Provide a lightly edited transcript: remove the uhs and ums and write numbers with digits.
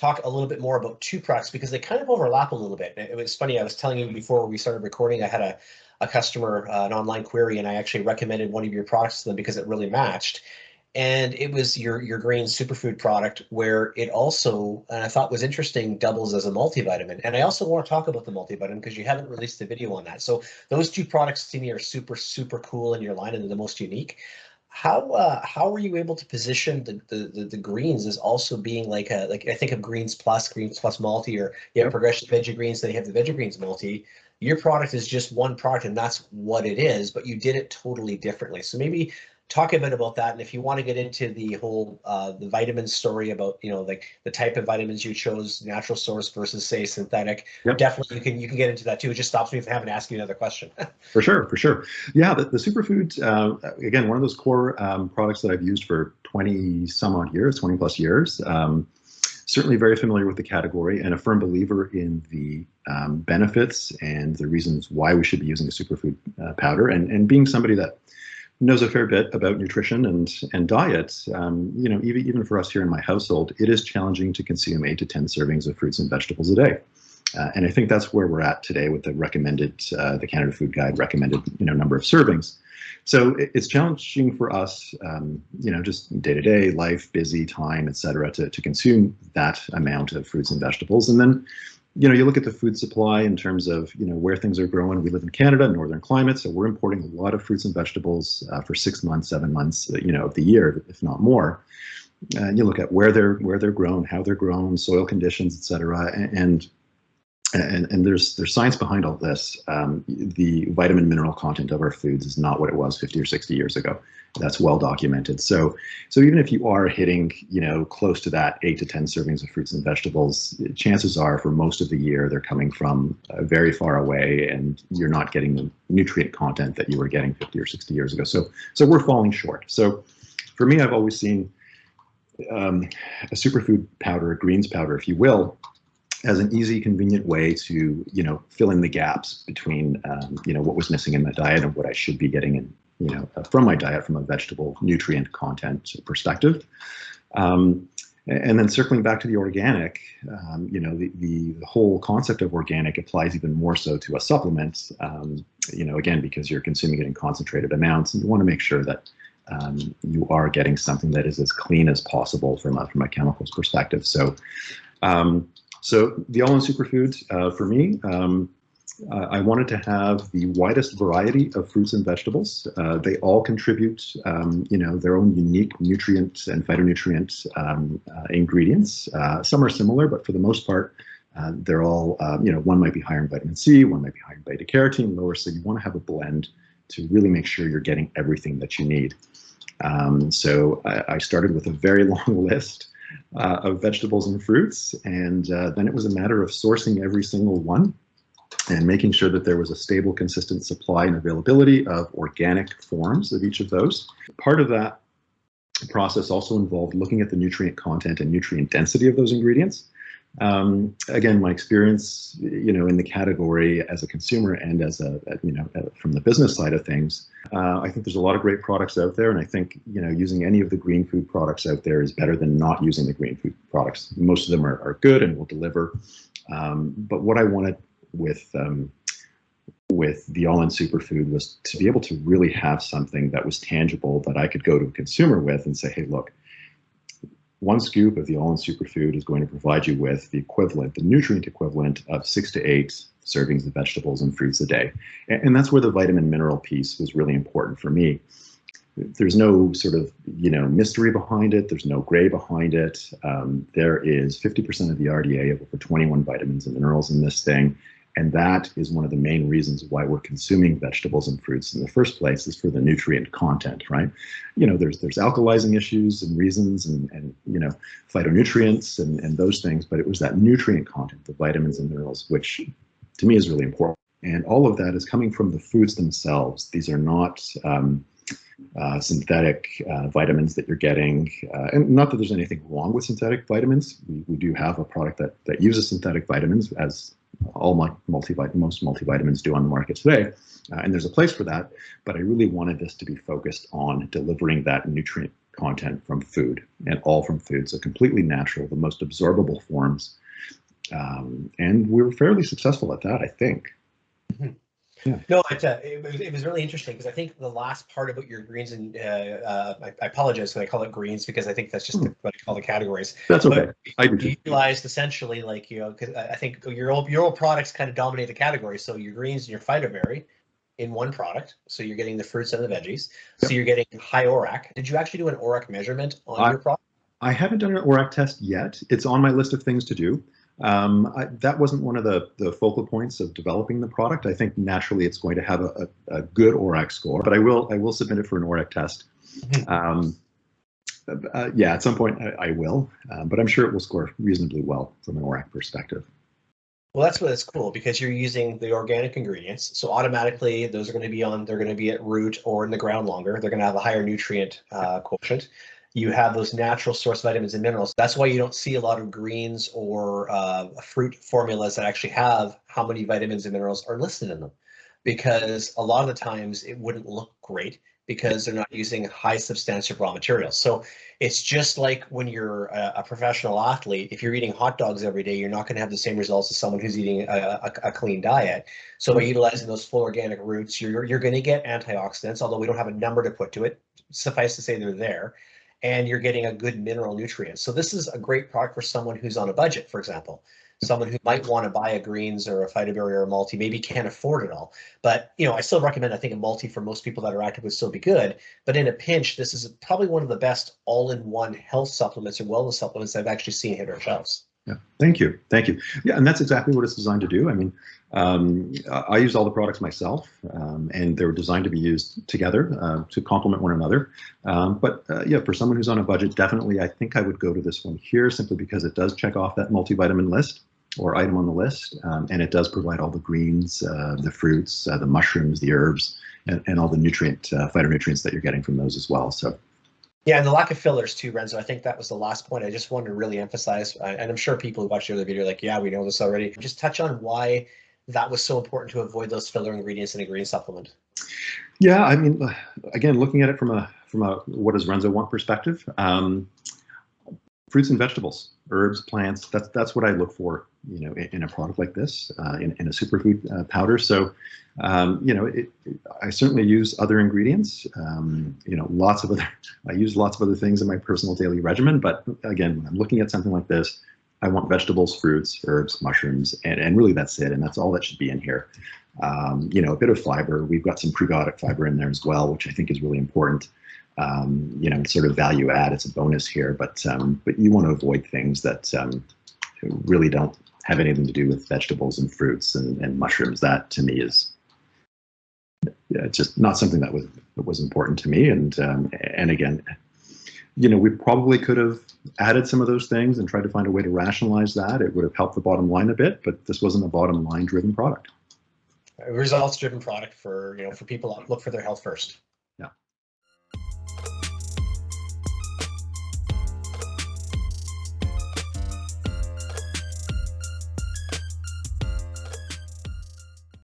talk a little bit more about two products because they kind of overlap a little bit. It was funny, I was telling you before we started recording, I had a customer, an online query, and I actually recommended one of your products to them because it really matched. And it was your green superfood product where it also, and I thought was interesting, doubles as a multivitamin. And I also want to talk about the multivitamin because you haven't released a video on that. So those two products to me are super, super cool in your line and they're the most unique. How were you able to position the greens as also being like I think of Greens Plus Multi, or you have Progressive Veggie Greens, then you have the Veggie Greens Multi. Your product is just one product and that's what it is, but you did it totally differently. So maybe talk a bit about that, and if you want to get into the whole the vitamin story about like the type of vitamins you chose, natural source versus say synthetic, Yep. definitely you can get into that too. It just stops me from having to ask you another question. For sure, for sure. Yeah, the superfood, again, one of those core products that I've used for 20 some odd years, 20 plus years. Certainly very familiar with the category and a firm believer in the benefits and the reasons why we should be using a superfood powder. And being somebody that knows a fair bit about nutrition and diet, even for us here in my household, it is challenging to consume 8 to 10 servings of fruits and vegetables a day. And I think that's where we're at today with the recommended, the Canada Food Guide recommended, number of servings. So it's challenging for us, just day-to-day life, busy time, et cetera, to consume that amount of fruits and vegetables. And then, you look at the food supply in terms of, where things are growing. We live in Canada, northern climate, so we're importing a lot of fruits and vegetables for 6 months, 7 months, of the year, if not more. And you look at where they're grown, how they're grown, soil conditions, et cetera, and there's science behind all this. The vitamin mineral content of our foods is not what it was 50 or 60 years ago. That's well documented. So even if you are hitting, close to that 8 to 10 servings of fruits and vegetables, chances are for most of the year they're coming from very far away, and you're not getting the nutrient content that you were getting 50 or 60 years ago. So we're falling short. So for me, I've always seen a superfood powder, a greens powder, if you will, as an easy, convenient way to, fill in the gaps between, what was missing in my diet and what I should be getting in, from my diet from a vegetable nutrient content perspective. And then circling back to the organic, the whole concept of organic applies even more so to a supplement, again, because you're consuming it in concentrated amounts, and you want to make sure that you are getting something that is as clean as possible from a chemicals perspective. So the all-in superfood, for me, I wanted to have the widest variety of fruits and vegetables. They all contribute, their own unique nutrient and phytonutrient ingredients. Some are similar, but for the most part, they're all, one might be higher in vitamin C, one might be higher in beta carotene, lower. So you want to have a blend to really make sure you're getting everything that you need. So I started with a very long list of vegetables and fruits, and then it was a matter of sourcing every single one and making sure that there was a stable, consistent supply and availability of organic forms of each of those. Part of that process also involved looking at the nutrient content and nutrient density of those ingredients. Again, my experience, in the category as a consumer and as from the business side of things, I think there's a lot of great products out there, and I think, using any of the green food products out there is better than not using the green food products. Most of them are good and will deliver. But what I wanted with the all-in superfood was to be able to really have something that was tangible that I could go to a consumer with and say, hey, look, one scoop of the all-in superfood is going to provide you with the equivalent, the nutrient equivalent of 6 to 8 servings of vegetables and fruits a day. And that's where the vitamin mineral piece was really important for me. There's no sort of, mystery behind it. There's no gray behind it. There is 50% of the RDA of over 21 vitamins and minerals in this thing. And that is one of the main reasons why we're consuming vegetables and fruits in the first place, is for the nutrient content, right? There's alkalizing issues and reasons and phytonutrients and those things, but it was that nutrient content, the vitamins and minerals, which to me is really important. And all of that is coming from the foods themselves. These are not synthetic vitamins that you're getting, and not that there's anything wrong with synthetic vitamins. We do have a product that uses synthetic vitamins, as most multivitamins do on the market today, and there's a place for that. But I really wanted this to be focused on delivering that nutrient content from food, and all from food. So completely natural, the most absorbable forms. And we were fairly successful at that, I think. Mhm. Yeah. No, it was really interesting because I think the last part about your greens and I apologize when I call it greens because I think that's just what I call the categories. That's okay. But I do you too. utilized essentially like, you know, because I think your old products kind of dominate the category. So your greens and your phytoberry in one product. So you're getting the fruits and the veggies. So Yep. you're getting high ORAC. Did you actually do an ORAC measurement on your product? I haven't done an ORAC test yet. It's on my list of things to do. That wasn't one of the focal points of developing the product. I think naturally it's going to have a good ORAC score, but I will submit it for an ORAC test. Yeah, at some point I will, but I'm sure it will score reasonably well from an ORAC perspective. Well, that's what it's cool because you're using the organic ingredients. So automatically those are going to be they're going to be at root or in the ground longer. They're going to have a higher nutrient quotient. You have those natural source vitamins and minerals. That's why you don't see a lot of greens or fruit formulas that actually have how many vitamins and minerals are listed in them. Because a lot of the times it wouldn't look great because they're not using high substantive raw materials. So it's just like when you're a professional athlete, if you're eating hot dogs every day, you're not going to have the same results as someone who's eating a clean diet. So by utilizing those full organic roots, you're going to get antioxidants, although we don't have a number to put to it. Suffice to say they're there. And you're getting a good mineral nutrient. So this is a great product for someone who's on a budget, for example. Someone who might want to buy a greens or a phytoberry or a multi, maybe can't afford it all. But, you know, I still recommend, I think a multi for most people that are active would still be good. But in a pinch, this is probably one of the best all-in-one health supplements or wellness supplements I've actually seen hit our shelves. Yeah, thank you. Thank you. Yeah, and that's exactly what it's designed to do. I mean, I use all the products myself, and they're designed to be used together to complement one another. Yeah, for someone who's on a budget, definitely I think I would go to this one here simply because it does check off that multivitamin list or item on the list, and it does provide all the greens, the fruits, the mushrooms, the herbs, and all the phytonutrients that you're getting from those as well. So. Yeah, and the lack of fillers too, Renzo. I think that was the last point I just wanted to really emphasize. And I'm sure people who watch the other video are like, yeah, we know this already. Just touch on why that was so important to avoid those filler ingredients in a green supplement. Yeah, I mean, again, looking at it from a what does Renzo want perspective, fruits and vegetables, herbs, plants. That's what I look for, you know, in a product like this, in a superfood powder. So, you know, I certainly use other ingredients. You know, I use lots of other things in my personal daily regimen. But again, when I'm looking at something like this, I want vegetables, fruits, herbs, mushrooms, and really that's it. And that's all that should be in here. You know, a bit of fiber. We've got some prebiotic fiber in there as well, which I think is really important. You know, sort of value add. It's a bonus here, but you want to avoid things that really don't have anything to do with vegetables and fruits and mushrooms. That to me is just not something that was important to me. And again, you know, we probably could have added some of those things and tried to find a way to rationalize that. It would have helped the bottom line a bit, but this wasn't a bottom line driven product. A results driven product for, you know, for people that look for their health first.